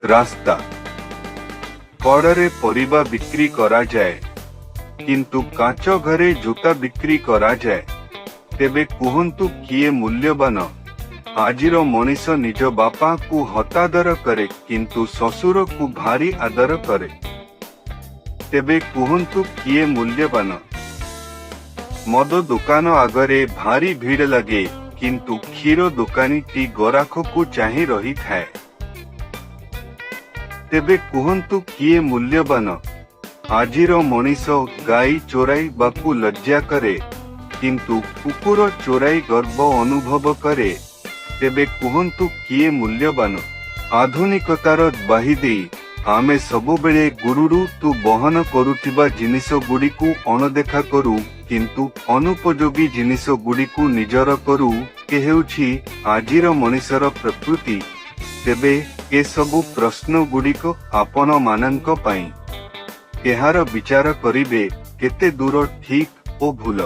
रास्ता कड़े परिबा बिक्री करा जाए किंतु काच घरे जूता बिक्री करा जाए तेबे कुहंतु किए मूल्यवान। आजिर मनीष निज बापा को हतादर करे किंतु ससुर को भारी आदर करे तेबे कुहंतु किए मूल्यवान। मद दुकान आगरे भारी भीड़ लगे किंतु क्षीर दुकानी टी गराख को चाही रही थाए तेबे कुहंतु किए मूल्यवान। आजिर मनीष गाई चोराई बाकू लज्जा करे किंतु कुकुर चोराई गर्व अनुभव करे तेबे कुहंतु किए मूल्यवान। आधुनिकतार बाही देई आमे सबुबेले गुरुरु तू बहन करुथिबा जिनिस गुड़िकु अणदेखा करू किंतु अनुपयोगी जिनिस गुड़िकु निजर करू के हेउछि आजिर मनीषर प्रकृति। तेबे ए सबु प्रश्न गुड़िक आपण मानक पई एहार विचार करिबे केते दूर ठीक ओ भूल।